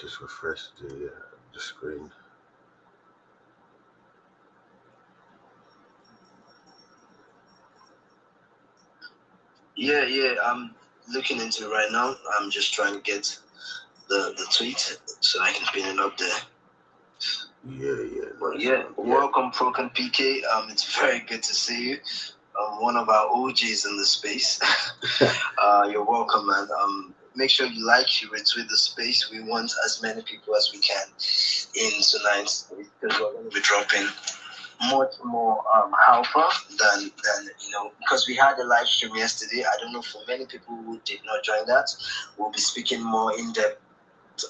just refresh the screen. Yeah, I'm looking into it right now. I'm just trying to get the tweet so I can pin it up there. Yeah. Welcome, Proken PK. It's very good to see you. One of our OGs in the space. You're welcome, man. Make sure you like, you retweet the space. We want as many people as we can in tonight because we're going to be dropping much more alpha than because we had a live stream yesterday. I don't know, for many people who did not join that, we'll be speaking more in depth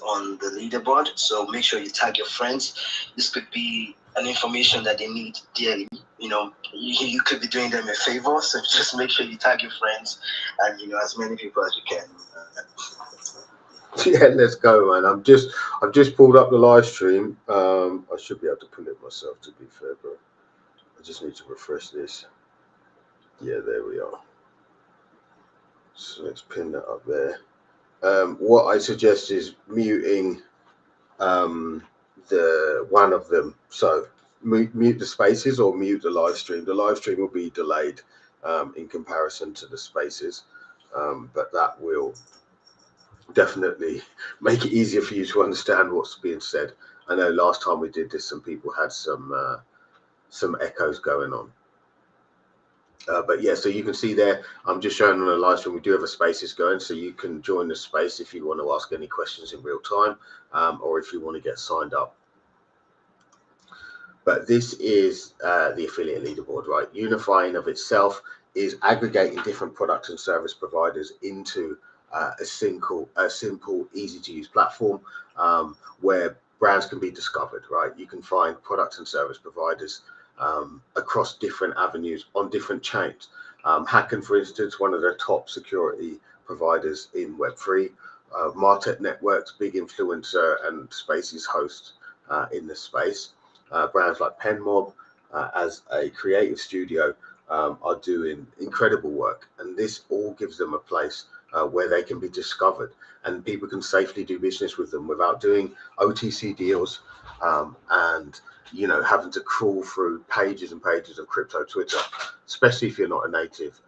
on the leaderboard. So make sure you tag your friends. This could be an information that they need dearly. You could be doing them a favor. So just make sure you tag your friends and as many people as you can. Yeah, let's go, man. I've just pulled up the live stream. I should be able to pull it myself, to be fair, but I just need to refresh this. Yeah, there we are. So let's pin that up there. What I suggest is muting the one of them. So mute the spaces or mute the live stream. The live stream will be delayed in comparison to the spaces, but that will definitely make it easier for you to understand what's being said. I know last time we did this, some people had some echoes going on. But yeah, so you can see there, I'm just showing on the live stream, we do have a spaces going, so you can join the space if you want to ask any questions in real time, or if you want to get signed up. But this is the affiliate leaderboard, right? Uni-Fy in of itself is aggregating different product and service providers into a simple, easy to use platform where brands can be discovered, right? You can find product and service providers across different avenues on different chains. Hacken, for instance, one of the top security providers in Web3. Martech Networks, big influencer and spaces host in the space. Brands like PenMob, as a creative studio, are doing incredible work, and this all gives them a place where they can be discovered and people can safely do business with them without doing OTC deals and having to crawl through pages and pages of crypto Twitter, especially if you're not a native,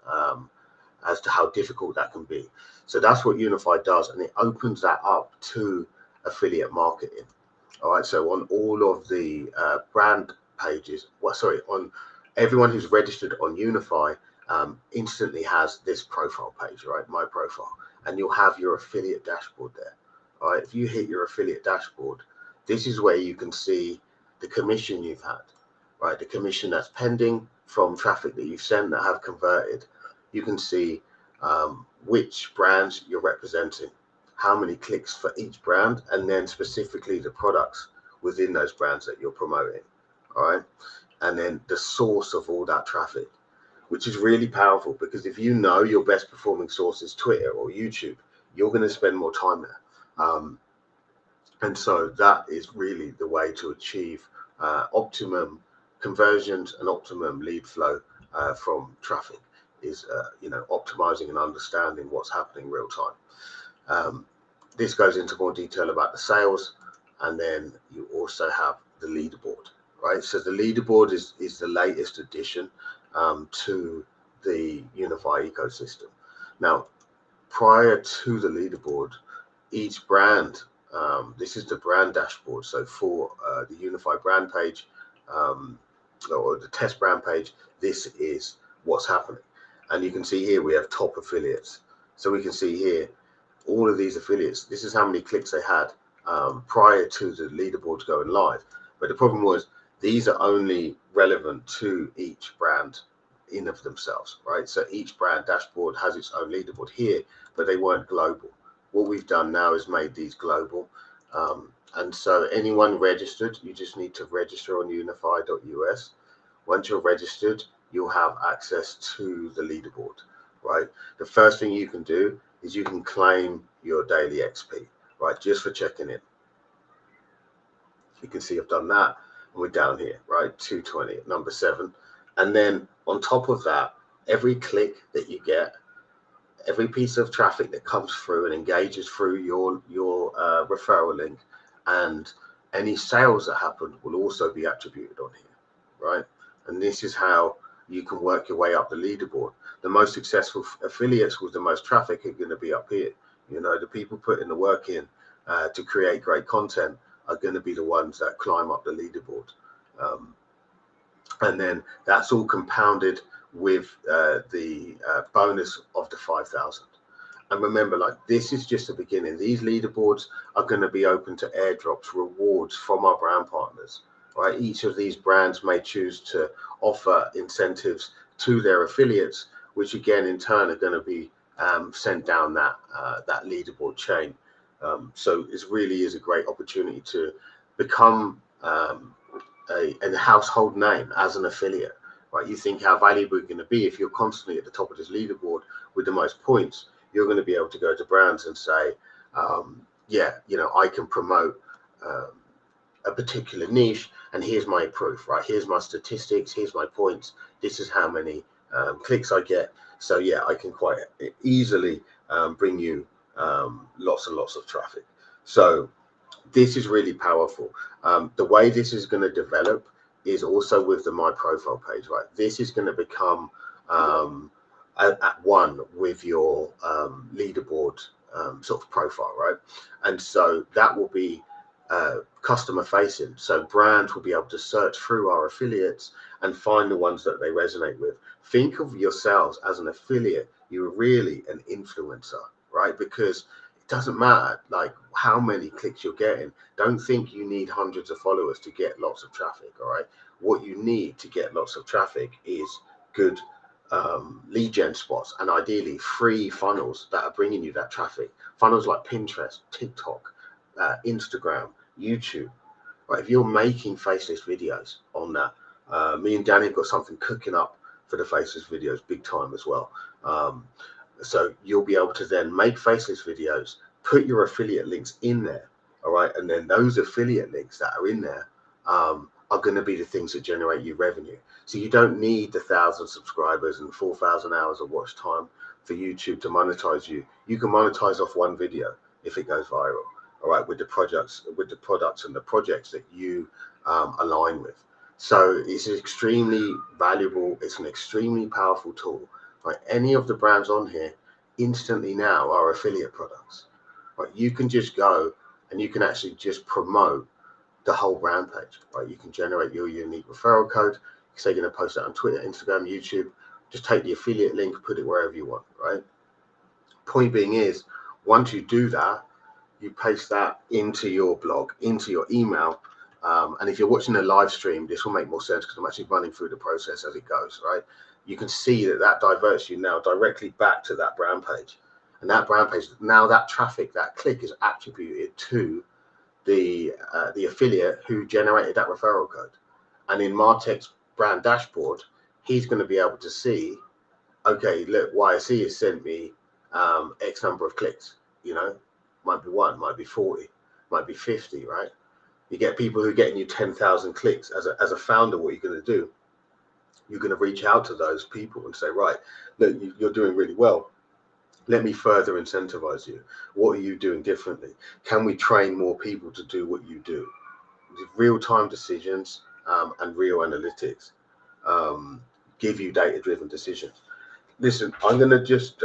as to how difficult that can be. So that's what Uni-Fy does, and it opens that up to affiliate marketing. All right, so on all of the brand pages, on everyone who's registered on Uni-Fy instantly has this profile page, right? My profile, and you'll have your affiliate dashboard there. All right, if you hit your affiliate dashboard, this is where you can see the commission you've had, right? The commission that's pending from traffic that you've sent that have converted. You can see which brands you're representing, how many clicks for each brand, and then specifically the products within those brands that you're promoting. All right, and then the source of all that traffic, which is really powerful, because if you know your best performing source is Twitter or YouTube, you're going to spend more time there. And so that is really the way to achieve optimum conversions and optimum lead flow from traffic, is optimizing and understanding what's happening real time. This goes into more detail about the sales, and then you also have the leaderboard, right? So the leaderboard is the latest addition to the Uni-Fy ecosystem. Now, prior to the leaderboard, each brand, this is the brand dashboard. So for the Uni-Fy brand page or the test brand page, this is what's happening. And you can see here we have top affiliates. So we can see here all of these affiliates. This is how many clicks they had prior to the leaderboards going live. But the problem was these are only relevant to each brand in of themselves, right? So each brand dashboard has its own leaderboard here, but they weren't global. What we've done now is made these global. And so anyone registered, you just need to register on unify.us. Once you're registered, you'll have access to the leaderboard, right? The first thing you can do is you can claim your daily XP, right? Just for checking in. You can see I've done that, and we're down here, right? 220, number 7. And then on top of that, every click that you get, every piece of traffic that comes through and engages through your referral link, and any sales that happen will also be attributed on here, right? And this is how you can work your way up the leaderboard. The most successful affiliates with the most traffic are going to be up here. You know, the people putting the work in to create great content are going to be the ones that climb up the leaderboard. And then that's all compounded with the bonus of the 5,000. And remember, like, this is just the beginning. These leaderboards are going to be open to airdrops, rewards from our brand partners, right? Each of these brands may choose to offer incentives to their affiliates, which again, in turn, are going to be sent down that leaderboard chain. So it really is a great opportunity to become a household name as an affiliate, right? You think how valuable you're going to be if you're constantly at the top of this leaderboard with the most points. You're going to be able to go to brands and say, yeah, you know, I can promote a particular niche, and here's my proof, right? Here's my statistics, here's my points, this is how many clicks I get. So yeah, I can quite easily bring you lots and lots of traffic. So this is really powerful. The way this is going to develop is also with the My Profile page, right? This is going to become at one with your leaderboard sort of profile, right? And so that will be customer facing. So brands will be able to search through our affiliates and find the ones that they resonate with. Think of yourselves as an affiliate. You're really an influencer, right? Because it doesn't matter like how many clicks you're getting. Don't think you need hundreds of followers to get lots of traffic, all right? What you need to get lots of traffic is good lead gen spots, and ideally free funnels that are bringing you that traffic. Funnels like Pinterest, TikTok, Instagram, YouTube. Right? If you're making faceless videos on that, me and Danny have got something cooking up for the faceless videos big time as well. So you'll be able to then make faceless videos, put your affiliate links in there, all right? And then those affiliate links that are in there are going to be the things that generate you revenue. So you don't need the 1,000 subscribers and 4,000 hours of watch time for YouTube to monetize you. You can monetize off one video if it goes viral, all right, with the products and the projects that you align with. So it's extremely valuable. It's an extremely powerful tool. Right? Any of the brands on here instantly now are affiliate products. Right? You can just go and you can actually just promote the whole brand page. Right? You can generate your unique referral code. Say you're going to post it on Twitter, Instagram, YouTube. Just take the affiliate link, put it wherever you want. Right? Point being is, once you do that, you paste that into your blog, into your email. And if you're watching a live stream, this will make more sense because I'm actually running through the process as it goes, right? You can see that diverts you now directly back to that brand page. And that brand page, now that traffic, that click is attributed to the affiliate who generated that referral code. And in Martech's brand dashboard, he's going to be able to see, okay, look, YSE has sent me X number of clicks, you know, might be 1, might be 40, might be 50, right? You get people who are getting you 10,000 clicks. As a founder, what you're going to do, you're going to reach out to those people and say, right, look, you're doing really well. Let me further incentivize you. What are you doing differently? Can we train more people to do what you do? Real-time decisions and real analytics give you data-driven decisions. Listen, I'm going to just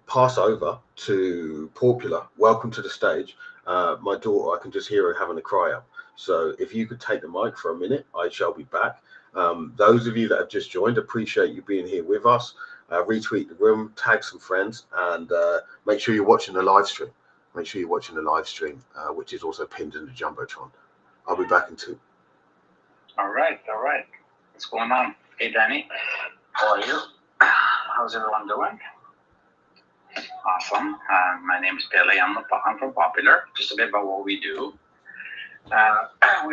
pass over to Popular. Welcome to the stage. My daughter, I can just hear her having a cry out. So if you could take the mic for a minute, I shall be back. Those of you that have just joined, appreciate you being here with us. Retweet the room, tag some friends, and make sure you're watching the live stream. Make sure you're watching the live stream, which is also pinned in the Jumbotron. I'll be back in 2. All right. What's going on? Hey, Danny. How are you? How's everyone doing? Awesome. My name is Pele. I'm from Popular. Just a bit about what we do. We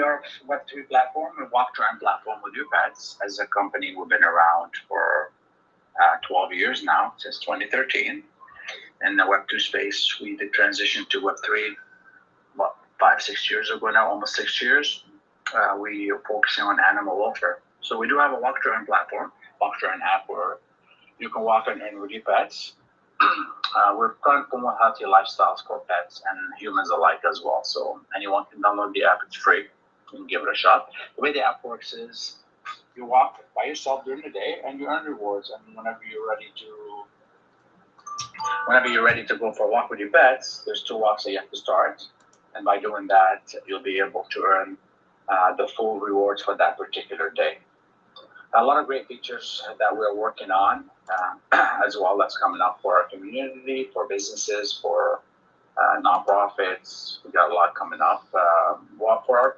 are a Web3 platform, a walk-to-earn platform with Uni-Fy. As a company, we've been around for 12 years now, since 2013. In the Web2 space, we did transition to Web3 about 5-6 years ago now, almost 6 years. We are focusing on animal welfare. So we do have a walk-to-earn platform, walk-to-earn app where You can walk and earn with your pets. We're trying to promote healthy lifestyles for pets and humans alike as well. So anyone can download the app. It's free. You can give it a shot. The way the app works is you walk by yourself during the day and you earn rewards. And whenever you're ready to go for a walk with your pets, there's 2 walks that you have to start. And by doing that, you'll be able to earn the full rewards for that particular day. A lot of great features that we're working on as well that's coming up for our community, for businesses, for nonprofits. We got a lot coming up. For our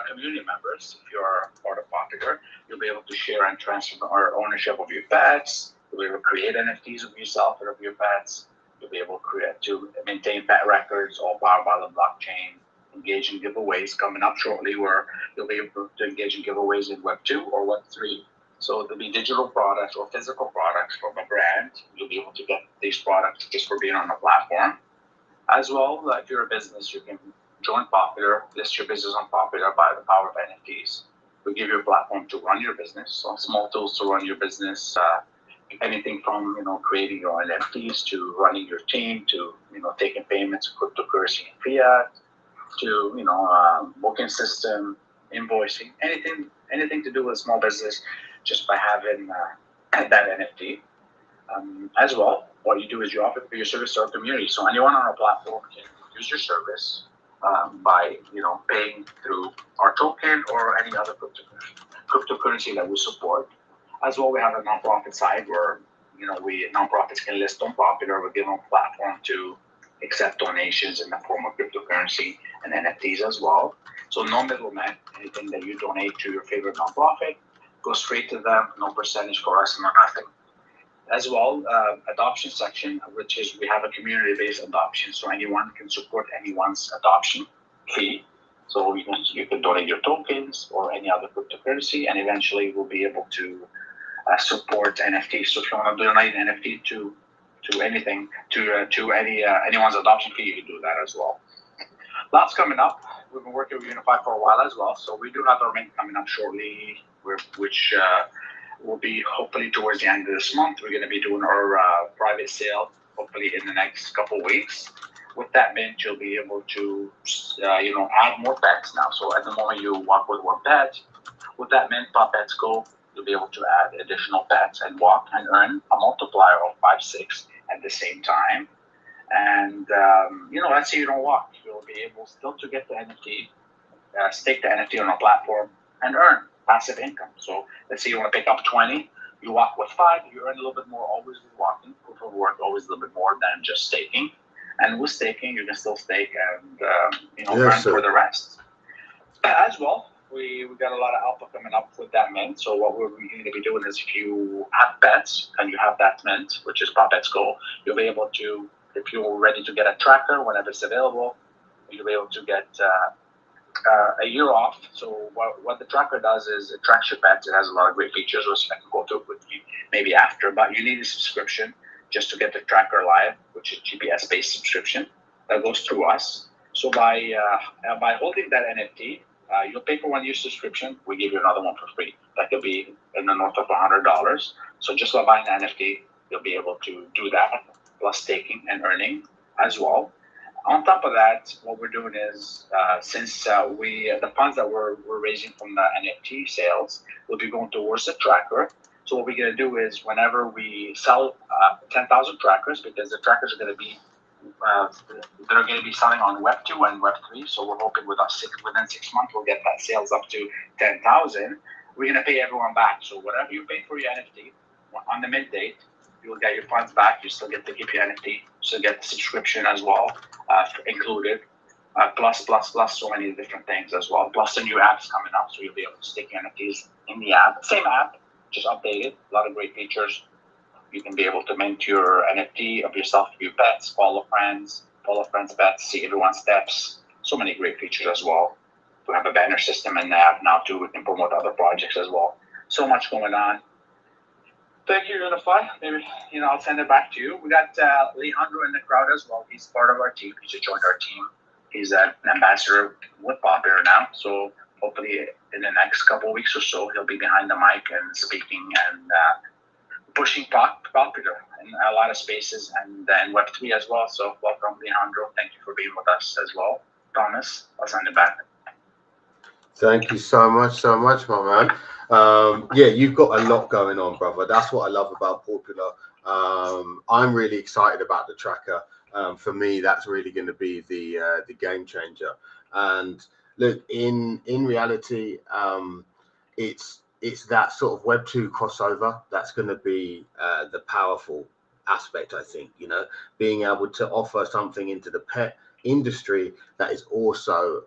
community members, if you're part of Popular, you'll be able to share and transfer our ownership of your pets. You'll be able to create NFTs of yourself or of your pets. You'll be able to maintain pet records, all powered by the blockchain. Engage in giveaways coming up shortly, where you'll be able to engage in giveaways in Web 2 or Web 3. So there'll be digital products or physical products from a brand. You'll be able to get these products just for being on the platform. As well, if you're a business, you can join Popular, list your business on Popular by the power of NFTs. We give you a platform to run your business, so small tools to run your business. Anything from creating your NFTs to running your team to taking payments, cryptocurrency and fiat, to booking system, invoicing, anything to do with small business, just by having that NFT. As well, what you do is you offer your service to our community. So anyone on our platform can use your service by paying through our token or any other cryptocurrency that we support. As well, we have a nonprofit side where nonprofits can list on Popular. We give them a platform to accept donations in the form of cryptocurrency and NFTs as well. So no middleman. Anything that you donate to your favorite nonprofit goes straight to them. No percentage for us, no nothing. As well, adoption section, which is we have a community-based adoption, so anyone can support anyone's adoption fee. So you can donate your tokens or any other cryptocurrency, and eventually we'll be able to support NFTs. So if you want to donate an NFT to anything, to anyone's adoption fee, you can do that as well. Lots coming up. We've been working with Uni-Fy for a while as well, so we do have our mint coming up shortly, which will be hopefully towards the end of this month. We're going to be doing our private sale hopefully in the next couple of weeks. With that mint, you'll be able to add more pets now. So at the moment you walk with 1 pet. With that mint, Pop Pets Go, you'll be able to add additional pets and walk and earn a multiplier of 5, 6 at the same time. And let's say you don't walk, you'll be able still to get the NFT, stake the NFT on a platform and earn passive income. So let's say you want to pick up 20, you walk with 5, you earn a little bit more always with walking. Proof of work always a little bit more than just staking. And with staking, you can still stake and earn for the rest. As well, we got a lot of alpha coming up with that mint. So what we're going to be doing is if you have pets and you have that mint, which is Pop Pets Go, you'll be able to, if you're ready to get a tracker whenever it's available, you'll be able to get a year off. So what the tracker does is it tracks your pets. It has a lot of great features, which I can go through with you maybe after, but you need a subscription just to get the tracker live, which is GPS-based subscription that goes through us. So by holding that NFT, you'll pay for 1 year subscription. We give you another one for free. That could be in the north of $100. So just by buying the NFT, you'll be able to do that, plus staking and earning as well. On top of that, what we're doing is, since the funds that we're raising from the NFT sales will be going towards the tracker. So what we're going to do is whenever we sell 10,000 trackers, because the trackers are going to be they're going to be selling on Web 2 and Web 3. So we're hoping within 6 months we'll get that sales up to 10,000. We're going to pay everyone back. So whatever you pay for your NFT on the mint date, you'll get your funds back. You still get to keep your NFT. You still get the subscription as well, included. Plus so many different things as well. Plus the new apps coming up, so you'll be able to stick your NFTs in the app. Same app, just updated. A lot of great features. You can be able to mint your NFT of yourself, your pets, follow friends' pets, see everyone's steps. So many great features as well. We have a banner system in the app now too. We can promote other projects as well. So much going on. Thank you, Uni-Fy. Maybe I'll send it back to you. We got Leandro in the crowd as well. He's part of our team. He just joined our team. He's an ambassador with Popular now. So hopefully in the next couple of weeks or so, he'll be behind the mic and speaking and pushing popular in a lot of spaces and in Web3 as well. So welcome, Leandro. Thank you for being with us as well. Thomas, I'll send it back. Thank you so much, my man. Yeah, you've got a lot going on, brother. That's what I love about Popular. I'm really excited about the tracker. For me, that's really going to be the game changer. And look, in reality, it's that sort of Web2 crossover that's going to be the powerful aspect, I think. You know, being able to offer something into the pet industry that is also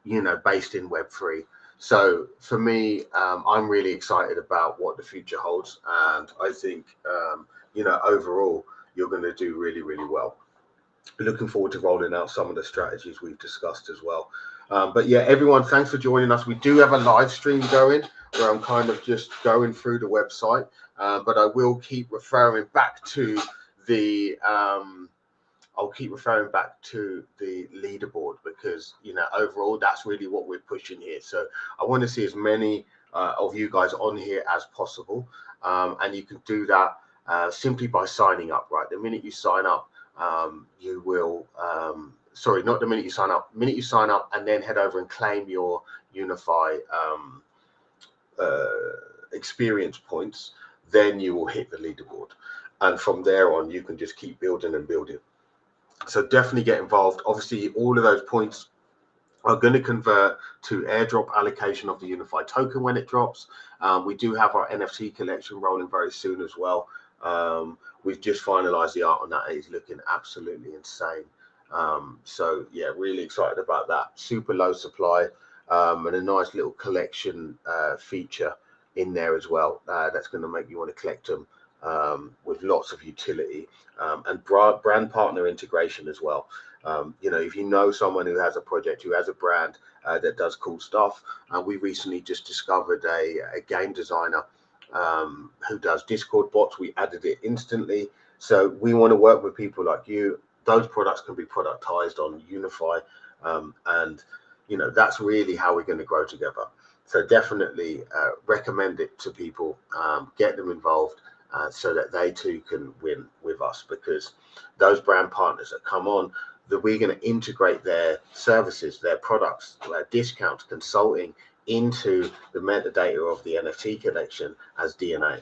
you know, based in Web3. So for me, I'm really excited about what the future holds, and I think you know, overall you're going to do really well. Looking forward to rolling out some of the strategies we've discussed as well. But yeah, everyone, thanks for joining us. We do have a live stream going where I'm kind of just going through the website, but I will keep referring back to the I'll keep referring back to the leaderboard, because, you know, overall, that's really what we're pushing here. So I want to see as many of you guys on here as possible. And you can do that simply by signing up, right? The minute you sign up, you will, sorry, not the minute you sign up, and then head over and claim your Uni-Fy experience points, then you will hit the leaderboard. And from there on, you can just keep building and building. So definitely get involved. Obviously, all of those points are going to convert to airdrop allocation of the Uni-Fy token when it drops. We do have our NFT collection rolling very soon as well. We've just finalized the art on that. It's looking absolutely insane. So yeah, really excited about that. Super low supply, and a nice little collection feature in there as well. That's going to make you want to collect them. With lots of utility, and brand partner integration as well. You know, if you know someone who has a project, who has a brand that does cool stuff, we recently just discovered a game designer who does Discord bots. We added it instantly. So we want to work with people like you. Those products can be productized on Uni-Fy, and you know, that's really how we're going to grow together. So definitely recommend it to people, get them involved. So that they too can win with us, because those brand partners that come on, that we're going to integrate their services, their products, their discounts, consulting into the metadata of the NFT collection as DNA.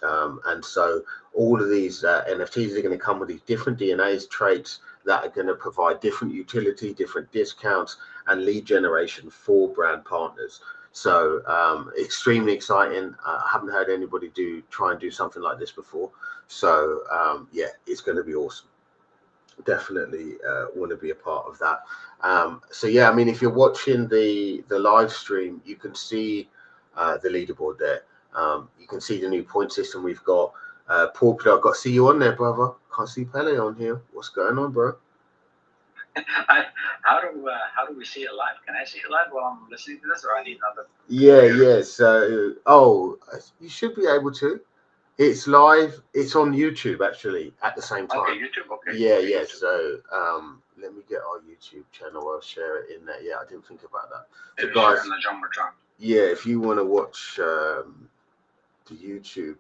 And so all of these NFTs are going to come with these different DNAs, traits that are going to provide different utility, different discounts, and lead generation for brand partners. So extremely exciting. I haven't heard anybody try and do something like this before. So yeah, it's going to be awesome. Definitely want to be a part of that. So yeah, I mean, if you're watching the live stream, you can see the leaderboard there. You can see the new point system we've got. Popular, I've got to see you on there, brother. Can't see Pele on here. What's going on, bro? How do we see it live? Can I see it live while I'm listening to this, or I need another? Yeah. So, you should be able to. It's live. It's on YouTube actually at the same time. Okay, YouTube. Okay. Yeah. YouTube. So, let me get our YouTube channel. I'll share it in there. Yeah, I didn't think about that. So, guys, in the Jumbotron. Yeah, if you want to watch the YouTube,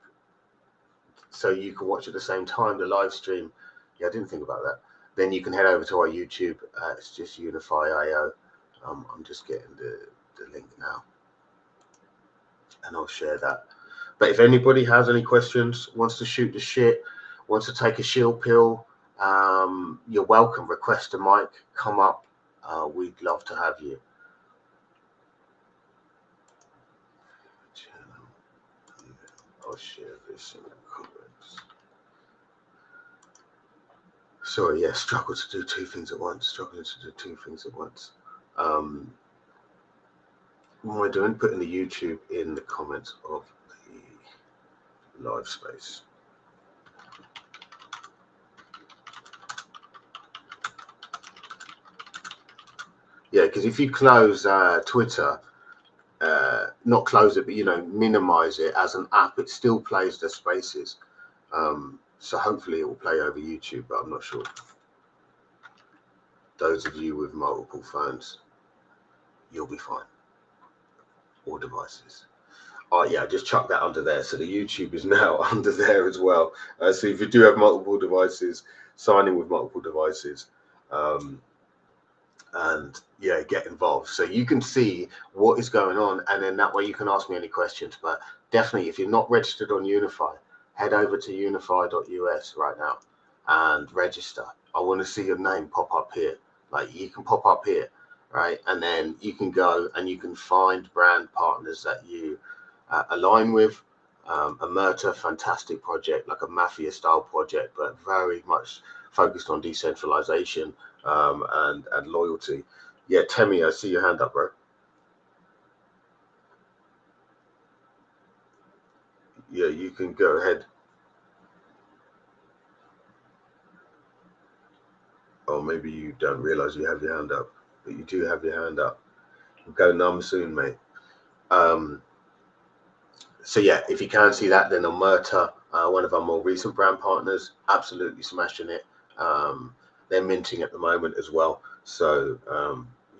so you can watch at the same time the live stream. Yeah, I didn't think about that. Then you can head over to our YouTube. It's just Uni-Fy.io. I'm just getting the link now, and I'll share that. But if anybody has any questions, wants to shoot the shit, wants to take a shield pill, you're welcome. Request a mic, come up. We'd love to have you. I'll share this in the comments. Sorry, yeah, struggle to do two things at once. Struggling to do two things at once. What am I doing? Putting the YouTube in the comments of the live space. Yeah, because if you close Twitter, not close it, but, you know, minimize it as an app, it still plays the spaces. So hopefully it will play over YouTube, but I'm not sure. Those of you with multiple phones, you'll be fine. Or devices. Oh yeah, I just chucked that under there. So the YouTube is now under there as well. So if you do have multiple devices, sign in with multiple devices. And yeah, get involved so you can see what is going on, and then that way you can ask me any questions. But definitely, if you're not registered on Uni-Fy, head over to unify.us right now and register. I want to see your name pop up here. Like, you can pop up here, right? And then you can go and you can find brand partners that you align with. A Merta, fantastic project, like a mafia style project, but very much focused on decentralization and loyalty. Yeah, Temi, I see your hand up, bro. Yeah, you can go ahead. Oh, maybe you don't realize you have your hand up, but you do have your hand up. Go numb soon, mate. So yeah, if you can see that, then Omerta, one of our more recent brand partners, absolutely smashing it. They're minting at the moment as well. So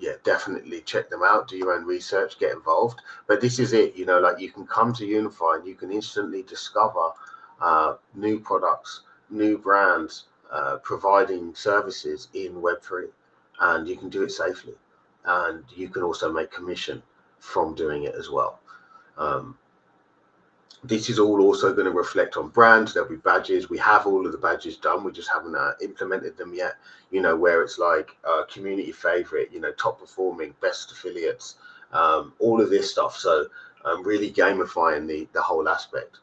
yeah, definitely check them out. Do your own research, get involved. But this is it, like, you can come to Uni-Fy and you can instantly discover new products, new brands, providing services in Web3, and you can do it safely. And you can also make commission from doing it as well. This is all also going to reflect on brands. There'll be badges. We have all of the badges done. We just haven't implemented them yet, where it's like community favorite, top performing, best affiliates, all of this stuff. So really gamifying the whole aspect.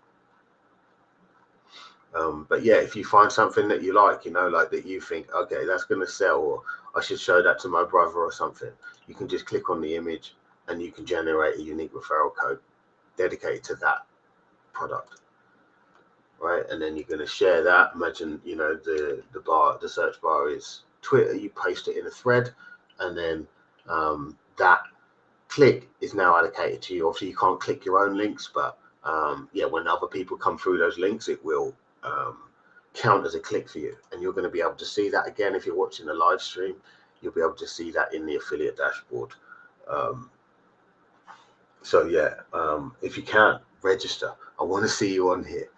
But yeah, if you find something that you like, like that you think, okay, that's going to sell, or I should show that to my brother or something, you can just click on the image and you can generate a unique referral code dedicated to that product. Right, and then you're going to share that. Imagine, the search bar is Twitter. You paste it in a thread, and then that click is now allocated to you. Obviously, you can't click your own links, but yeah, when other people come through those links, it will count as a click for you, and you're going to be able to see that again. If you're watching a live stream, you'll be able to see that in the affiliate dashboard. So yeah, if you can register, I want to see you on here.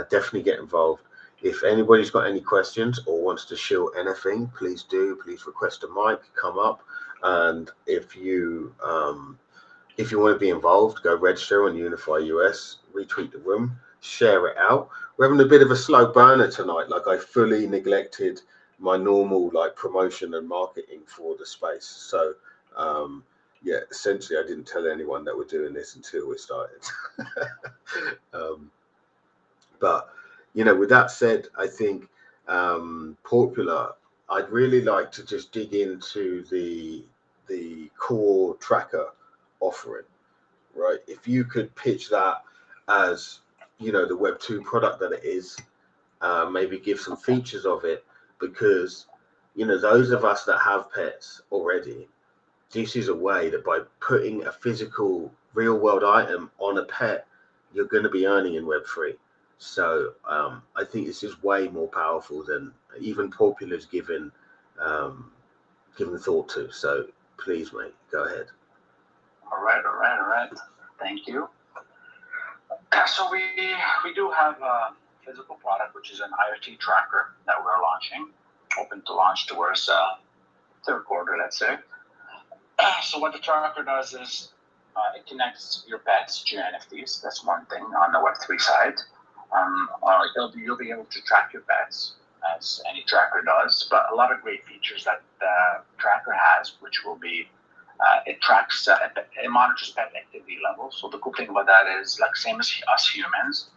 Definitely get involved. If anybody's got any questions or wants to show anything, please do. Please request a mic, come up, and if you want to be involved, go register on Uni-Fy US, retweet the room, share it out. We're having a bit of a slow burner tonight. Like, I fully neglected my normal promotion and marketing for the space. So yeah, essentially, I didn't tell anyone that we're doing this until we started. But with that said, I think Popular, I'd really like to just dig into the core tracker offering, right? If you could pitch that as the Web2 product that it is, maybe give some features of it, because those of us that have pets already, this is a way that by putting a physical real world item on a pet, you're going to be earning in Web3. So I think this is way more powerful than even Popular's given thought to. So please, mate, go ahead. All right. Thank you. So we do have a physical product, which is an IoT tracker that we're launching, open to launch towards third quarter, let's say. So what the tracker does is it connects your pets to NFTs. That's one thing on the Web3 side. You'll be able to track your pets as any tracker does, but a lot of great features that the tracker has, which will be it tracks, it monitors pet activity levels. So the cool thing about that is, like, same as us humans,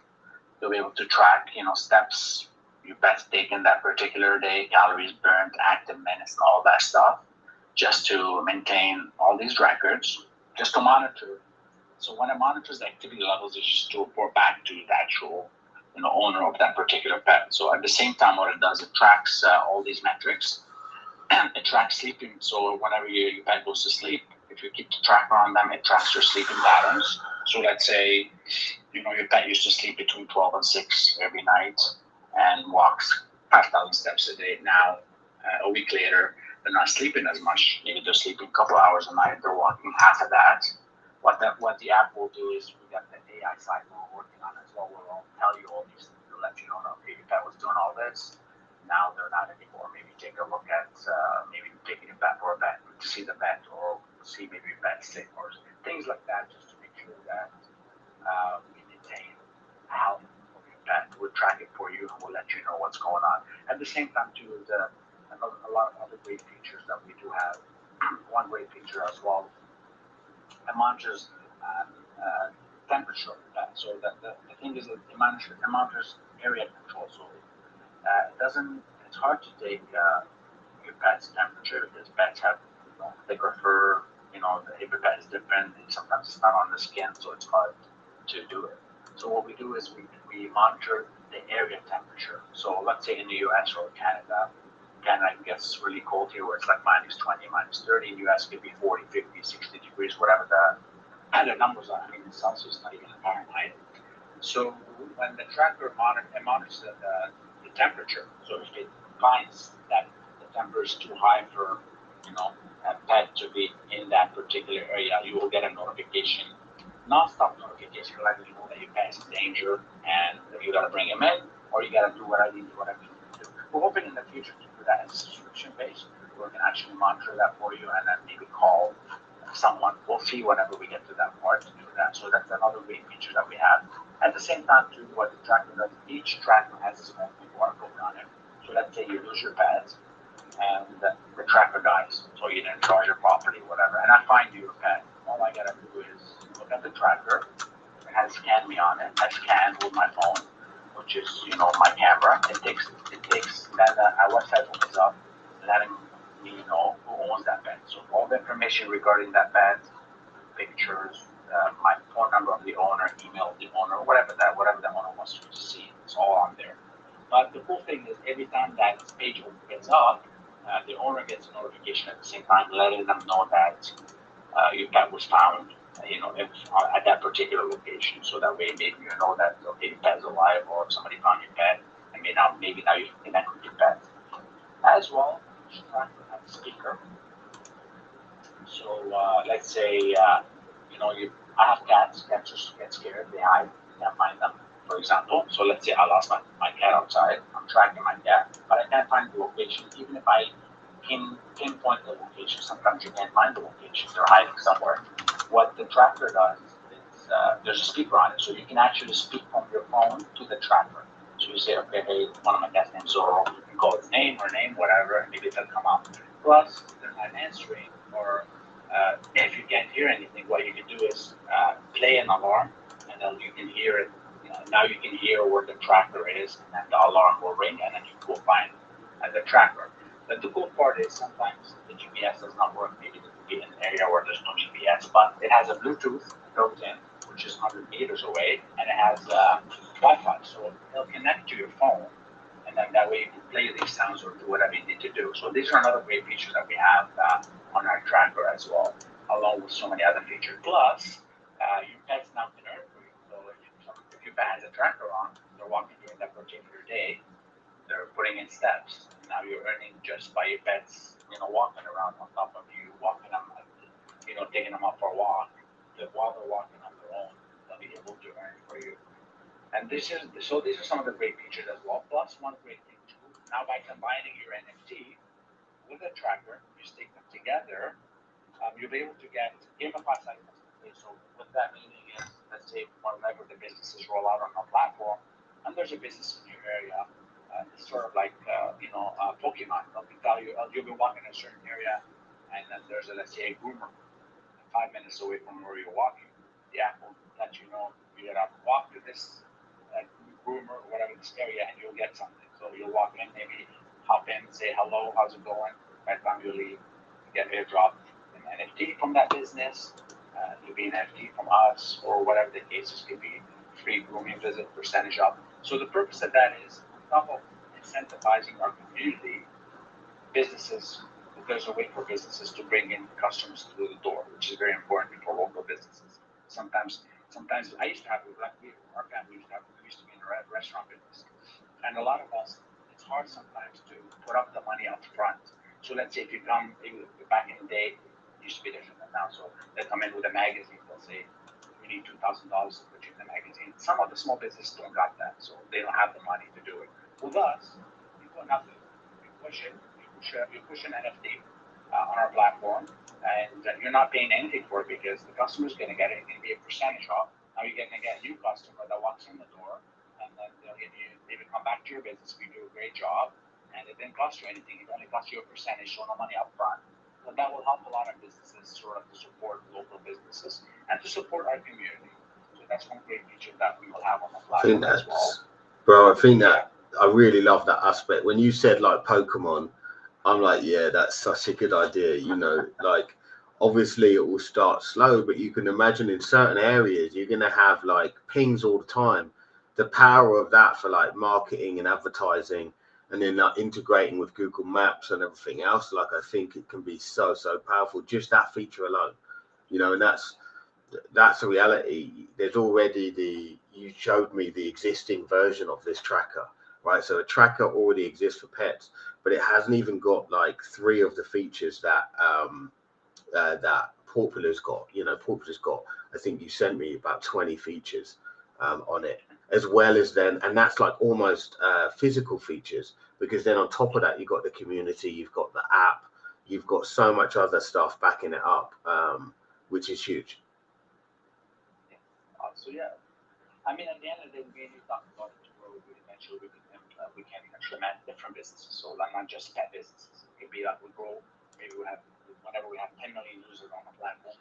you'll be able to track, steps your pet's taken that particular day, calories burned, active minutes, and all that stuff, just to maintain all these records, just to monitor. So when it monitors the activity levels, it's just to report back to the actual owner of that particular pet. So at the same time, what it does, it tracks all these metrics, and it tracks sleeping. So whenever your pet goes to sleep, if you keep the tracker on them, it tracks your sleeping patterns. So let's say your pet used to sleep between 12 and 6 every night and walks 5,000 steps a day. Now a week later, they're not sleeping as much. Maybe they're sleeping a couple hours a night. They're walking half of that. What the app will do is, we got the AI side we're working on as well. We'll tell you all these things to let you know that, okay, your pet was doing all this, now they're not anymore. Maybe take a look at maybe taking your pet for a vet to see the vet, or see maybe your pet's sick, or things like that, just to make sure that we maintain health of your pet. We'll track it for you and we'll let you know what's going on. At the same time, too, is a lot of other great features that we do have. One great feature as well, it monitors temperature of the pet. So the thing is that it monitors area control. So it doesn't. It's hard to take your pet's temperature because pets have thicker fur. Every pet is different. And sometimes it's not on the skin, so it's hard to do it. So what we do is we monitor the area temperature. So let's say in the US or Canada gets really cold here, where it's like -20, -30. In the US could be 40, 50, 60 degrees, whatever the numbers are. I mean, in Celsius, not even in Fahrenheit. So when the tracker monitors the temperature, so if it finds that the temperature is too high for a pet to be in that particular area, you will get a notification, non-stop notification, letting you know that your pet is in danger and you got to bring him in, or you got to do whatever you need to do. We're hoping in the future to do that as a subscription base. We can actually monitor that for you and then maybe call someone. We'll see whenever we get to that part to do that. So that's another great feature that we have. At the same time, too, what the tracker does, each tracker has its own QR code on it. So let's say you lose your pet and the tracker dies, so you didn't charge your property, whatever, and I find your pet. All I gotta do is look at the tracker. It has Scan Me on it. I scan with my phone, which is my camera. It takes then a website opens up, letting me know who owns that pet. So all the information regarding that pet, pictures, my phone number of the owner, email of the owner, whatever the owner wants to see, it's all on there. But the cool thing is, every time that page opens up, the owner gets a notification at the same time, letting them know that your pet was found, at that particular location. So that way, maybe you know that, okay, your pet's alive, or if somebody found your pet, and maybe now you can connect with your pet. As well, each tracker has a speaker. So let's say, I have cats. Cats just get scared. They hide. Can't find them, for example. So let's say I lost my cat outside. I'm tracking my cat, but I can't find the location. Even if I can pinpoint the location, sometimes you can't find the location. They're hiding somewhere. What the tracker does is there's a speaker on it, so you can actually speak from your phone to the tracker. So you say, okay, hey, one of my cats named Zorro. You can call his name, her name, whatever, and maybe they'll come up. Plus, if they're not answering, or if you can't hear anything, what you can do is play an alarm, and then you can hear it. Now you can hear where the tracker is, and then the alarm will ring, and then you will find the tracker. But the cool part is sometimes the GPS does not work. Maybe it could be in an area where there's no GPS, but it has a Bluetooth built in, which is 100 meters away, and it has Wi-Fi, so it'll connect to your phone, and then that way you can play these sounds or do whatever you need to do. So these are another great features that we have on our tracker as well, along with so many other features. Plus, your pet's now can earn for you. So if your pet has a tracker on, they're walking during that particular day, they're putting in steps. Now you're earning just by your pets, walking around on top of you, walking them, taking them out for a walk. While they're walking on their own, they'll be able to earn for you. And these are some of the great features as well. Plus, one great thing too, now by combining your NFT with a tracker, you stick them together, you'll be able to get Gamified site customization. So what that meaning is, let's say whenever the businesses roll out on our platform, and there's a business in your area, it's sort of like Pokemon. They'll tell you, you'll be walking in a certain area, and then there's let's say a groomer 5 minutes away from where you're walking. The app will let you know you gotta walk to this groomer or whatever this area, and you'll get something. So you'll walk in, maybe hop in, say hello, how's it going? By the time you leave, you get airdropped an NFT from that business. It could be an NFT from us, or whatever the case is. Could be free grooming visit, percentage up. So the purpose of that is, on top of incentivizing our community, there's a way for businesses to bring in customers through the door, which is very important for local businesses. Sometimes I used to have, our family used to be in a restaurant business, and a lot of us, it's hard sometimes to put up the money up front. So let's say if you come, back in the day, it used to be different than now. So they come in with a magazine, they'll say, we need $2,000 to put you in the magazine. Some of the small businesses don't got that, so they don't have the money to do it. With us, you put nothing. You push it, you push an NFT on our platform, and you're not paying anything for it because the customer's going to get it. It's going to be a percentage off. Now you're going to get a new customer that walks in the door, and then they will come back to your business. We do a great job, and it didn't cost you anything. It only cost you a percentage, so no money up front. So that will help a lot of businesses sort of to support local businesses and to support our community. So that's one great feature that we will have on the platform as well. Bro, I think that I really love that aspect. When you said like Pokemon, I'm like, yeah, that's such a good idea. You know, like obviously it will start slow, but you can imagine in certain areas you're gonna have like pings all the time. The power of that for like marketing and advertising, and then integrating with Google Maps and everything else. Like I think it can be so powerful. Just that feature alone, you know, and that's a reality. There's already you showed me the existing version of this tracker, right? So a tracker already exists for pets, but it hasn't even got like 3 of the features that that Popular's got. You know, Popular's got, I think you sent me about 20 features on it, as well as then, and that's like almost physical features, because then on top of that you've got the community, you've got the app, you've got so much other stuff backing it up, which is huge. So yeah, I mean, at the end of the day, we really talk about it to grow. Eventually, we can implement different businesses. So like not just pet businesses. It could be like we grow. Maybe whenever we have 10 million users on the platform,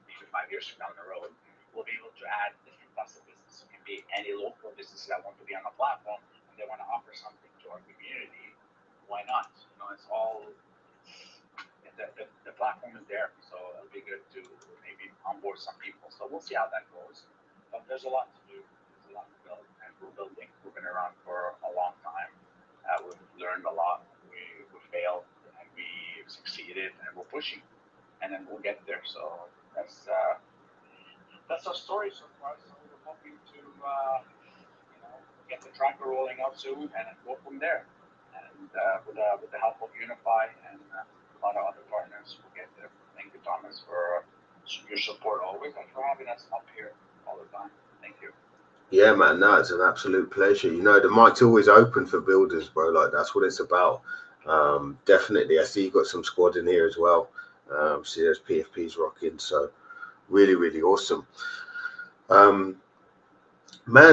maybe 5 years from down the road, we'll be able to add different types of businesses. It can be any local businesses that want to be on the platform and they want to offer something to our community. Why not? You know, it's all. The platform is there, so it'll be good to maybe onboard some people. So we'll see how that goes. But there's a lot to do. There's a lot to build, and we're building. We've been around for a long time. We've learned a lot. We failed, and we succeeded, and we're pushing, and then we'll get there. So that's our story so far. So we're hoping to get the tracker rolling out soon, and go from there. And with the help of Uni-Fy and a lot of other partners, we'll get there. Thank you, Thomas, for your support always, and for having us up here all the time. Thank you. Yeah, man, no, it's an absolute pleasure. You know, the mic's always open for builders, bro. Like that's what it's about. Definitely. I see you got some squad in here as well. See there's PFPs rocking. So really awesome. Man,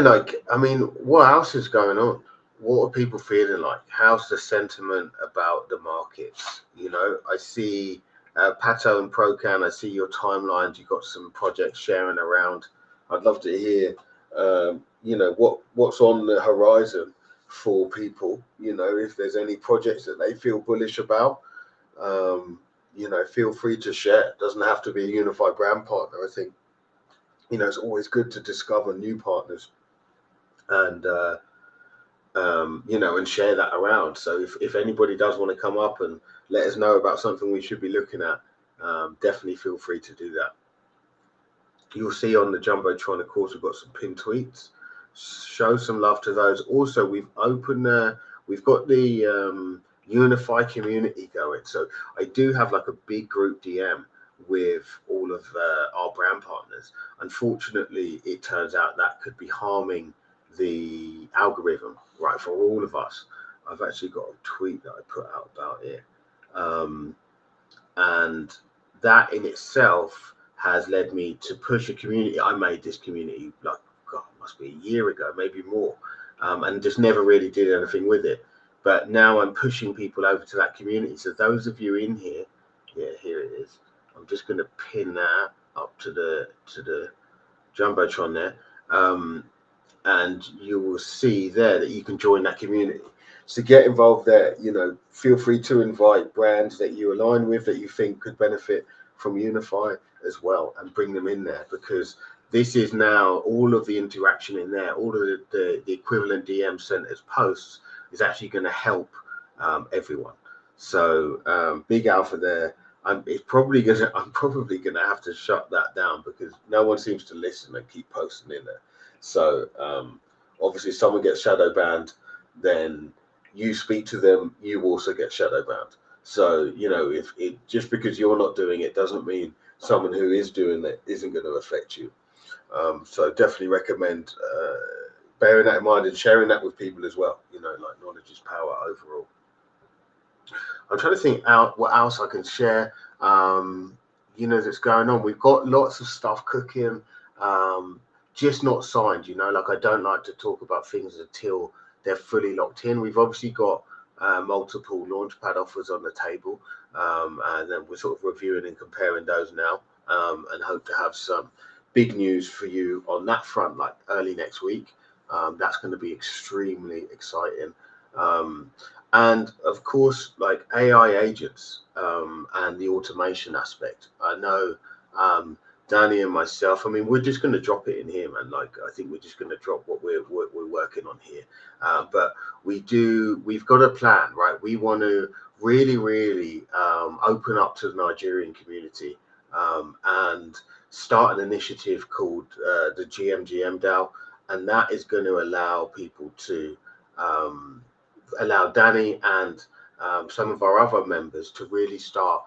like, I mean, what else is going on? What are people feeling like? How's the sentiment about the markets? You know, I see Pato and Procan, I see your timelines. You've got some projects sharing around. I'd love to hear, you know, what's on the horizon for people. You know, if there's any projects that they feel bullish about, you know, feel free to share. It doesn't have to be a Uni-Fy brand partner. I think, you know, it's always good to discover new partners and, you know, and share that around. So if anybody does want to come up and let us know about something we should be looking at, definitely feel free to do that. You'll see on the Jumbotron, of course, we've got some pinned tweets. Show some love to those. Also, we've opened, we've got the Uni-Fy community going. So I do have like a big group DM with all of our brand partners. Unfortunately, it turns out that could be harming the algorithm, right, for all of us. I've actually got a tweet that I put out about it. And that in itself has led me to push a community. I made this community like, God, must be a year ago, maybe more, and just never really did anything with it. But now I'm pushing people over to that community. So those of you in here, yeah, here it is. I'm just going to pin that up to the Jumbotron there. And you will see there that you can join that community. So get involved there. You know, feel free to invite brands that you align with that you think could benefit from Uni-Fy as well, and bring them in there, because this is now all of the interaction in there, all of the equivalent DM sent as posts is actually going to help everyone. So big alpha there. I'm probably gonna have to shut that down because no one seems to listen and keep posting in there. So obviously, if someone gets shadow banned, then you speak to them, you also get shadow banned. So, you know, if it just because you're not doing it doesn't mean someone who is doing it isn't going to affect you. So definitely recommend bearing that in mind and sharing that with people as well. You know, like knowledge is power overall. I'm trying to think out what else I can share. You know, that's going on. We've got lots of stuff cooking, just not signed. You know, like I don't like to talk about things until they're fully locked in. We've obviously got multiple launchpad offers on the table, and then we're sort of reviewing and comparing those now, and hope to have some big news for you on that front, like early next week. That's going to be extremely exciting. And of course, like AI agents, and the automation aspect. I know Danny and myself, I mean, we're just going to drop it in here, man. Like, I think we're just going to drop what we're working on here. But we've got a plan, right? We want to really open up to the Nigerian community, and start an initiative called the GMGM DAO. And that is going to allow people to allow Danny and some of our other members to really start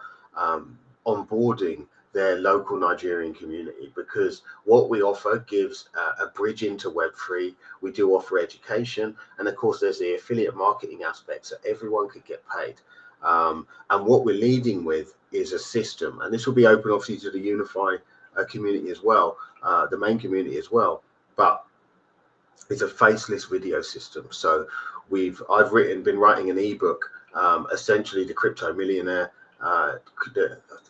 onboarding their local Nigerian community, because what we offer gives a bridge into Web3. We do offer education, and of course there's the affiliate marketing aspect, so everyone could get paid. And what we're leading with is a system, and this will be open obviously to the Uni-Fy community as well, the main community as well, but it's a faceless video system. So I've been writing an ebook, essentially the crypto millionaire,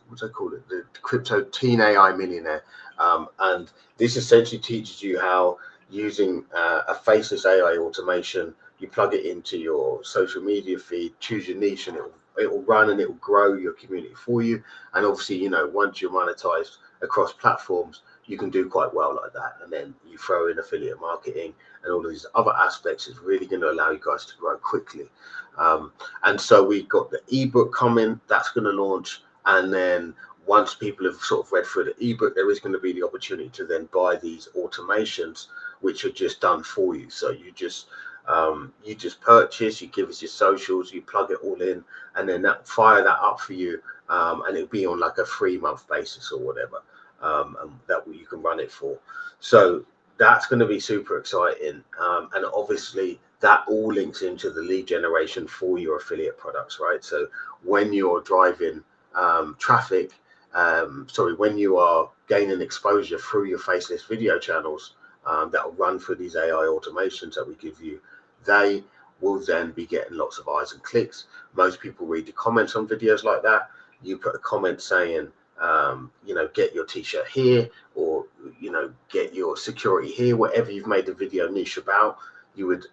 what's I call it, the crypto teen AI millionaire, and this essentially teaches you how using a faceless AI automation, you plug it into your social media feed, choose your niche, and it will run and it will grow your community for you. And obviously, you know, once you're monetized across platforms, you can do quite well like that. And then you throw in affiliate marketing and all of these other aspects. Is really going to allow you guys to grow quickly. And so we've got the ebook coming, that's going to launch. And then once people have sort of read through the ebook, there is going to be the opportunity to then buy these automations, which are just done for you. So you just purchase, you give us your socials, you plug it all in, and then fire that up for you, and it'll be on like a 3-month basis or whatever, and that you can run it for. So that's going to be super exciting, and obviously that all links into the lead generation for your affiliate products, right? So when you're driving traffic, when you are gaining exposure through your faceless video channels, that will run through these AI automations that we give you, they will then be getting lots of eyes and clicks. Most people read the comments on videos like that. You put a comment saying, get your t-shirt here, or, get your security here, whatever you've made the video niche about, you would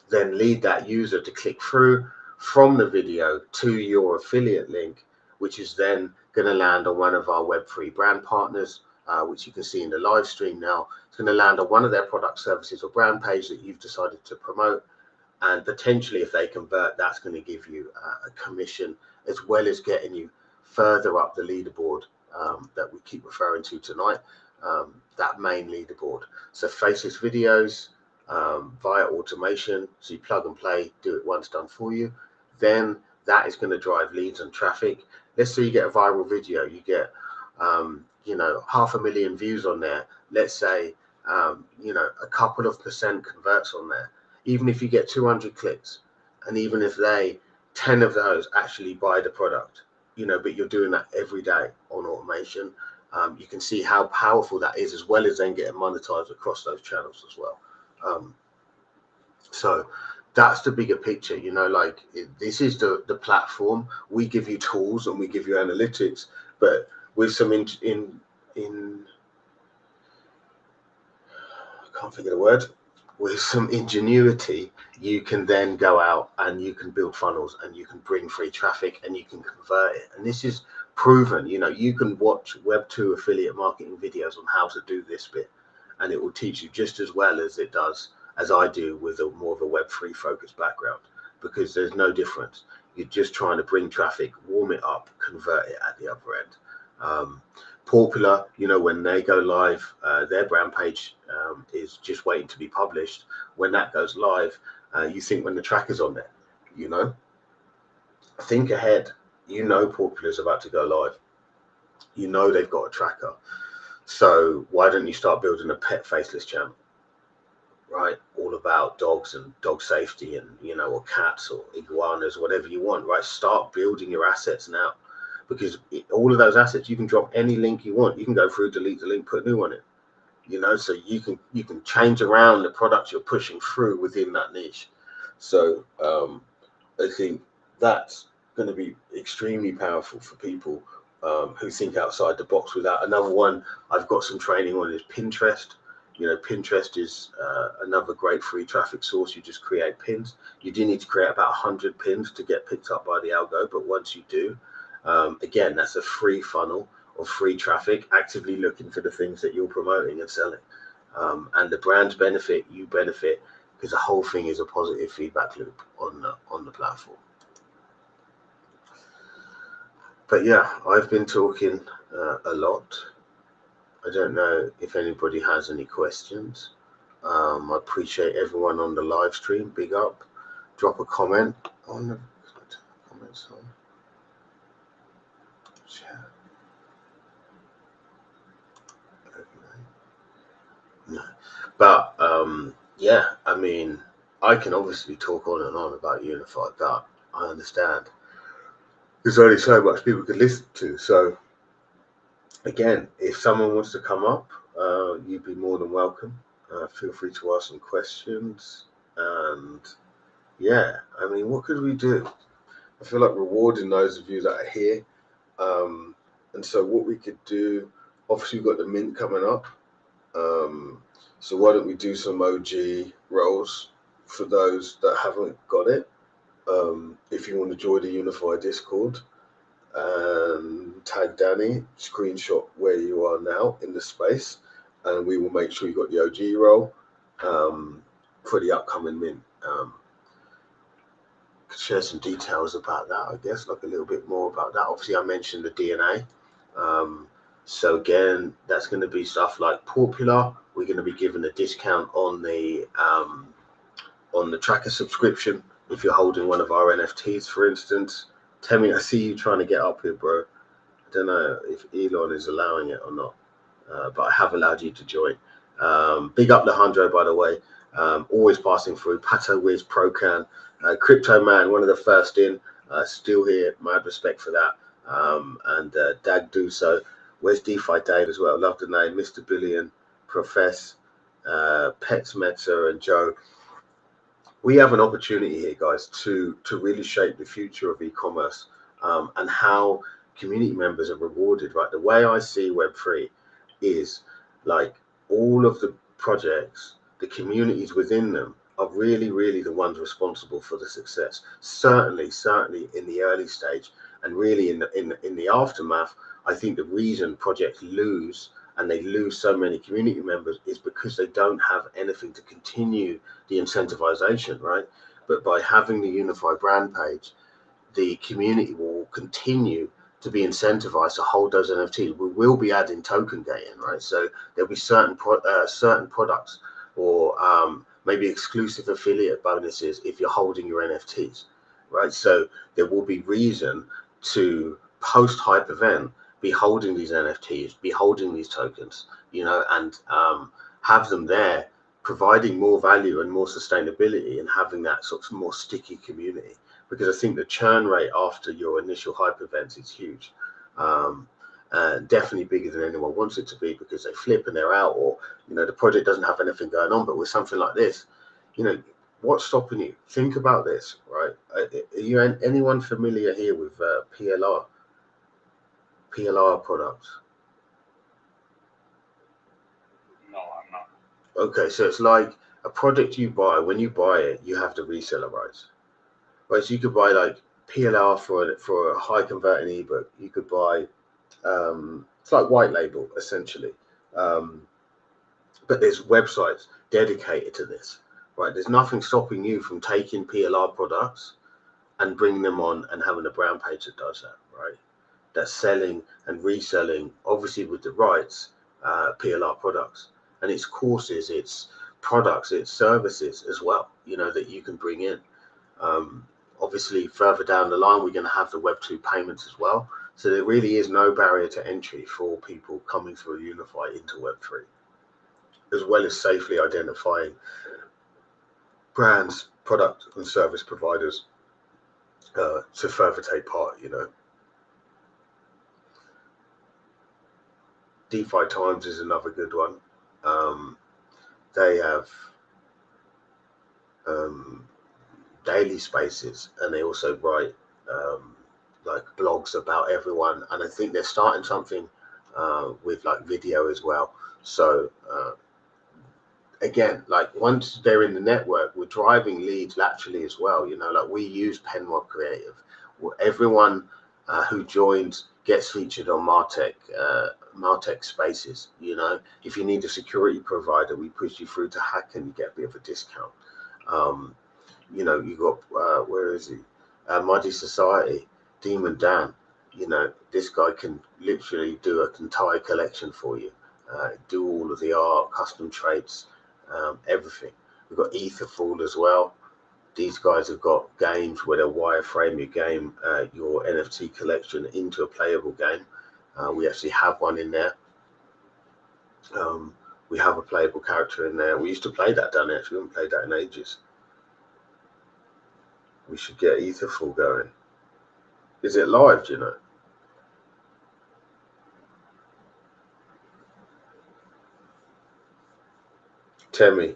then lead that user to click through from the video to your affiliate link, which is then going to land on one of our Web3 brand partners, which you can see in the live stream now. It's going to land on one of their product, services, or brand page that you've decided to promote. And potentially, if they convert, that's going to give you a commission, as well as getting you further up the leaderboard that we keep referring to tonight, that main leaderboard. So faceless videos via automation. So you plug and play, do it once, done for you. Then that is going to drive leads and traffic. Let's say you get a viral video, you get 500,000 views on there. Let's say a couple of % converts on there. Even if you get 200 clicks, and even if 10 of those actually buy the product, but you're doing that every day on automation, you can see how powerful that is, as well as then getting monetized across those channels as well. So that's the bigger picture, this is the platform. We give you tools and we give you analytics, but with some I can't think of the word, with some ingenuity, you can then go out and you can build funnels, and you can bring free traffic, and you can convert it. And this is proven. You can watch Web2 affiliate marketing videos on how to do this bit, and it will teach you just as well as it does, as I do, with more of a Web3 focused background, because there's no difference. You're just trying to bring traffic, warm it up, convert it at the other end. Popular, when they go live, their brand page is just waiting to be published. When that goes live, you think when the tracker's on there, think ahead. Popular's about to go live. They've got a tracker. So why don't you start building a pet faceless channel, right? All about dogs and dog safety, and or cats or iguanas, whatever you want, right? Start building your assets now, because all of those assets, you can drop any link you want. You can go through, delete the link, put a new one in. So you can change around the products you're pushing through within that niche. So I think that's going to be extremely powerful for people who think outside the box with that. Another one I've got some training on is Pinterest. Pinterest is another great free traffic source. You just create pins. You do need to create about 100 pins to get picked up by the algo, but once you do, again, that's a free funnel of free traffic, actively looking for the things that you're promoting and selling. And the brands benefit, you benefit, because the whole thing is a positive feedback loop on the platform. But yeah, I've been talking a lot. I don't know if anybody has any questions. I appreciate everyone on the live stream. Big up. Drop a comment on the comments on chat. No. But yeah, I mean, I can obviously talk on and on about Uni-Fy, but I understand there's only so much people can listen to. So again, if someone wants to come up, you'd be more than welcome. Feel free to ask some questions. And yeah, I mean, what could we do? I feel like rewarding those of you that are here. And so what we could do, obviously we've got the mint coming up. So why don't we do some OG roles for those that haven't got it? If you want to join the Uni-Fy Discord, tag Danny, screenshot where you are now in the space, and we will make sure you got the OG role for the upcoming mint. Could share some details about that, I guess, like a little bit more about that. Obviously, I mentioned the DNA. So again, that's going to be stuff like Popular. We're going to be given a discount on the tracker subscription if you're holding one of our NFTs, for instance. Temmie, I see you trying to get up here, bro. I don't know if Elon is allowing it or not, but I have allowed you to join. Big up Alejandro, by the way. Always passing through. Pato Wiz, Procan, Crypto Man, one of the first in, still here. Mad respect for that. And Dag Duso. Where's DeFi Dave as well? Love the name. Mr. Billion, Profess, Pets Meta, and Joe. We have an opportunity here, guys, to really shape the future of e-commerce and how community members are rewarded, right? The way I see Web3 is like all of the projects, the communities within them are really, really the ones responsible for the success. Certainly in the early stage, and really in the aftermath, I think the reason projects lose, and they lose so many community members, is because they don't have anything to continue the incentivization, right? But by having the Uni-Fy brand page, the community will continue to be incentivized to hold those NFTs. We will be adding token gating, right? So there'll be certain products or maybe exclusive affiliate bonuses if you're holding your NFTs, right? So there will be reason to post hype event be holding these NFTs, be holding these tokens, and have them there, providing more value and more sustainability, and having that sort of more sticky community. Because I think the churn rate after your initial hype events is huge, definitely bigger than anyone wants it to be, because they flip and they're out, or the project doesn't have anything going on. But with something like this, what's stopping you? Think about this, right? Are you anyone familiar here with PLR products? No, I'm not. Okay, so it's like a product you buy. When you buy it, you have the reseller rights, right? So you could buy like PLR for a high converting ebook. You could buy it's like white label essentially, but there's websites dedicated to this, right? There's nothing stopping you from taking PLR products and bringing them on and having a brand page that does that, right? That's selling and reselling, obviously with the rights, PLR products, and it's courses, it's products, it's services as well, that you can bring in. Obviously further down the line, we're going to have the Web2 payments as well. So there really is no barrier to entry for people coming through Uni-Fy into Web3, as well as safely identifying brands, product and service providers to further take part, you know. DeFi Times is another good one. They have daily spaces, and they also write like blogs about everyone, and I think they're starting something with like video as well. So again, like once they're in the network, we're driving leads laterally as well, you know. Like we use Penmod Creative. Everyone who joins gets featured on Martech spaces, you know. If you need a security provider, we push you through to Hack and you get a bit of a discount. You know, you got where is he? Muddy Society, Demon Dan. You know, this guy can literally do an entire collection for you, do all of the art, custom traits, everything. We've got Etherfall as well. These guys have got games where they'll wireframe your game, your NFT collection into a playable game. We actually have one in there. We have a playable character in there. We used to play that down there. We haven't played that in ages. We should get Etherfall going. Is it live, do you know? Temi,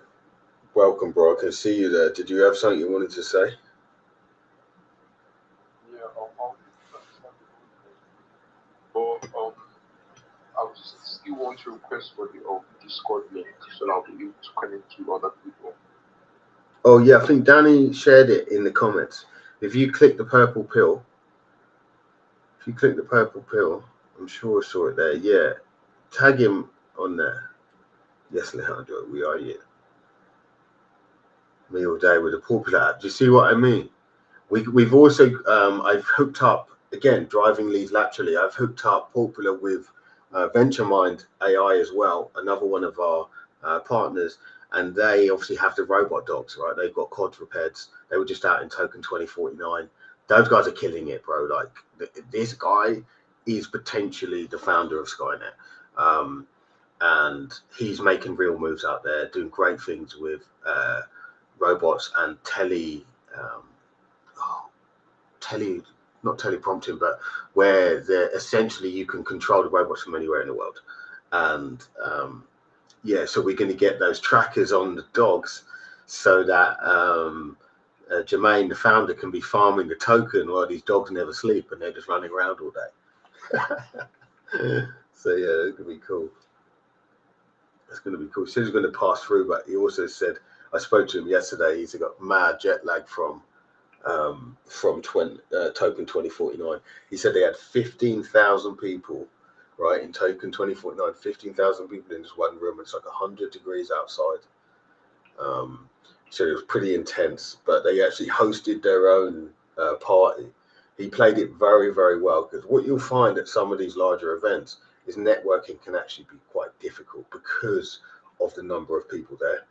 welcome, bro. I can see you there. Did you have something you wanted to say? Yeah, I was still want to request for the Discord link so that I'll be able to connect to other people. Oh yeah, I think Danny shared it in the comments. If you click the purple pill, I'm sure I saw it there. Yeah, tag him on there. Yes, Alejandro, we are here. Me all day with a popular app. Do you see what I mean? We've also I've hooked up, again, driving leads laterally. I've hooked up Popular with VentureMind AI as well, another one of our partners, and they obviously have the robot dogs, right? They've got quadrupeds. They were just out in Token 2049. Those guys are killing it, bro. Like this guy is potentially the founder of Skynet, and he's making real moves out there, doing great things with robots and not teleprompting, but where they're essentially you can control the robots from anywhere in the world. And yeah, so we're going to get those trackers on the dogs so that Jermaine, the founder, can be farming the token while these dogs never sleep and they're just running around all day. So yeah, it's going to be cool. It's going to be cool. He said he's going to pass through, but he also said, I spoke to him yesterday, he's got mad jet lag from Token 2049. He said they had 15,000 people, right, in Token 2049, 15,000 people in this one room. It's like 100 degrees outside. So it was pretty intense, but they actually hosted their own party. He played it very, very well, because what you'll find at some of these larger events is networking can actually be quite difficult because of the number of people there.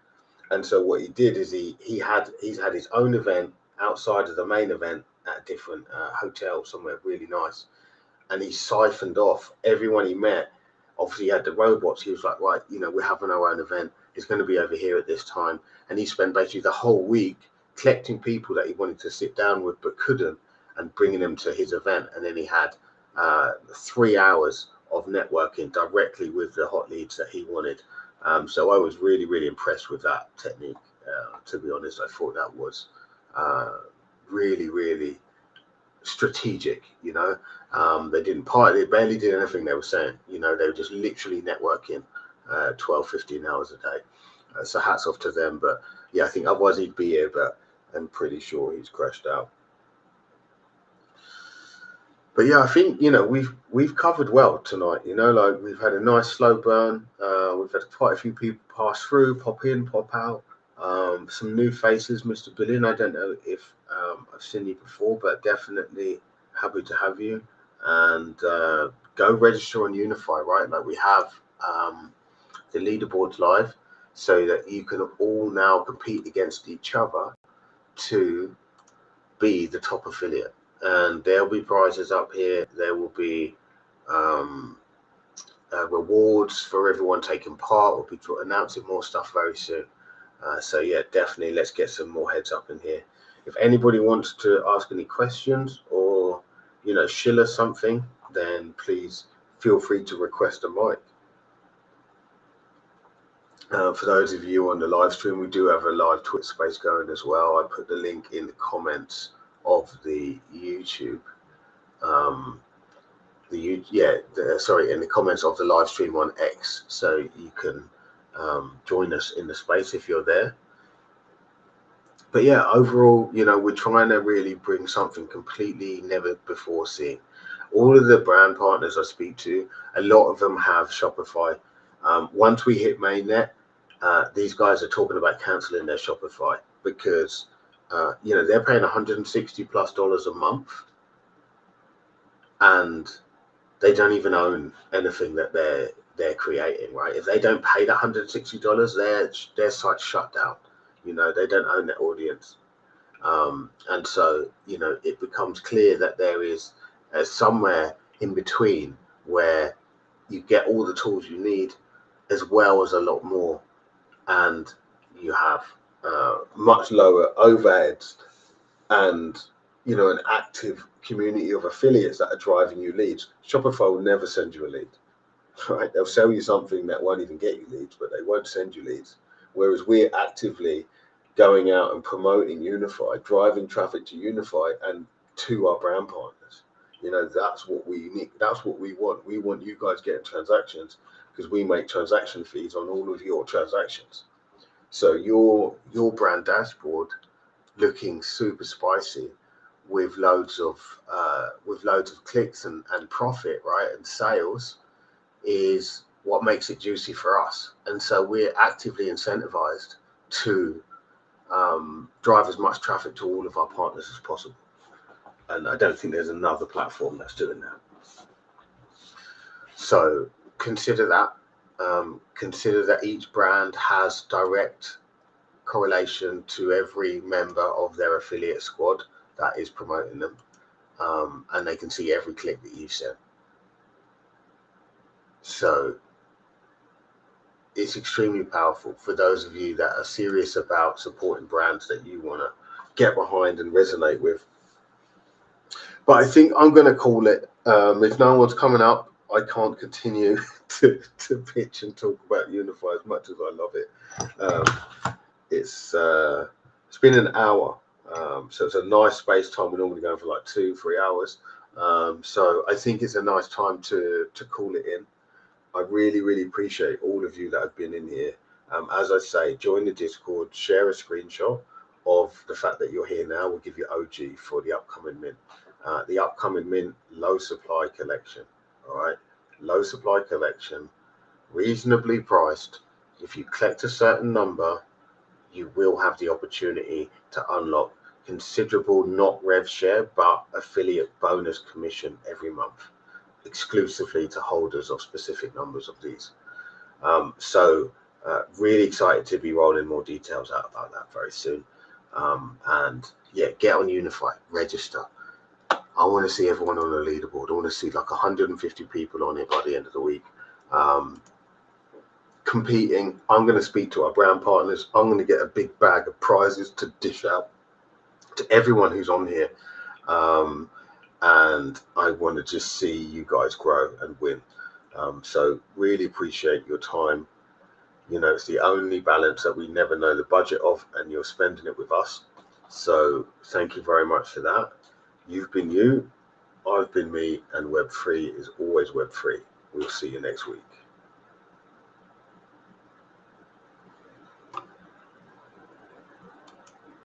And so what he did is he's had his own event outside of the main event at a different hotel somewhere really nice, and he siphoned off everyone he met. Obviously he had the robots. He was like, right, you know, we're having our own event, it's going to be over here at this time. And he spent basically the whole week collecting people that he wanted to sit down with but couldn't, and bringing them to his event. And then he had 3 hours of networking directly with the hot leads that he wanted. So I was really, really impressed with that technique. To be honest, I thought that was really, really strategic. You know, they didn't party, they barely did anything they were saying. You know, they were just literally networking 12, 15 hours a day. So hats off to them. But yeah, I think otherwise he'd be here, but I'm pretty sure he's crashed out. But yeah, I think, you know, we've covered well tonight. You know, like we've had a nice slow burn. We've had quite a few people pass through, pop in, pop out. Some new faces, Mr. Billion. I don't know if I've seen you before, but definitely happy to have you. And go register on Uni-Fy, right? Like we have the leaderboards live, so that you can all now compete against each other to be the top affiliate. and there'll be prizes up here. There will be rewards for everyone taking part. We'll be announcing more stuff very soon. So yeah, definitely let's get some more heads up in here. If anybody wants to ask any questions or, you know, shill us something, then please feel free to request a mic. For those of you on the live stream, we do have a live Twitch space going as well. I put the link in the comments of the YouTube. In the comments of the live stream on X, so you can join us in the space if you're there. But yeah, overall, you know, we're trying to really bring something completely never before seen. All of the brand partners I speak to, a lot of them have Shopify. Once we hit mainnet, these guys are talking about canceling their Shopify because, you know, they're paying $160+ a month, and they don't even own anything that they're creating, right? If they don't pay that $160, their site's shut down. You know, they don't own their audience. And so, you know, it becomes clear that there is somewhere in between where you get all the tools you need as well as a lot more, and you have much lower overheads and, you know, an active community of affiliates that are driving you leads. Shopify will never send you a lead, right? They'll sell you something that won't even get you leads, but they won't send you leads. Whereas we're actively going out and promoting Uni-Fy, driving traffic to Uni-Fy and to our brand partners. You know, that's what we need. That's what we want. We want you guys getting transactions because we make transaction fees on all of your transactions. So your brand dashboard looking super spicy with loads of clicks and profit, right, and sales is what makes it juicy for us. And so we're actively incentivized to drive as much traffic to all of our partners as possible. And I don't think there's another platform that's doing that. So consider that. Consider that each brand has direct correlation to every member of their affiliate squad that is promoting them, and they can see every click that you've sent. So it's extremely powerful for those of you that are serious about supporting brands that you want to get behind and resonate with. But I think I'm going to call it. If no one's coming up, I can't continue to pitch and talk about Uni-Fy as much as I love it. It's been an hour, so it's a nice space time. We're normally going for like 2-3 hours, so I think it's a nice time to call it in. I really appreciate all of you that have been in here. As I say, join the Discord, share a screenshot of the fact that you're here now. We'll give you OG for the upcoming mint. The upcoming mint, low supply collection. All right, low supply collection, reasonably priced. If you collect a certain number, you will have the opportunity to unlock considerable, not rev share, but affiliate bonus commission every month, exclusively to holders of specific numbers of these. So really excited to be rolling more details out about that very soon. And yeah, get on Uni-Fy, register. I want to see everyone on the leaderboard. I want to see like 150 people on it by the end of the week. Competing. I'm going to speak to our brand partners. I'm going to get a big bag of prizes to dish out to everyone who's on here. And I want to just see you guys grow and win. So really appreciate your time. You know, it's the only balance that we never know the budget of, and you're spending it with us. So thank you very much for that. You've been you, I've been me, and Web3 is always Web3. We'll see you next week.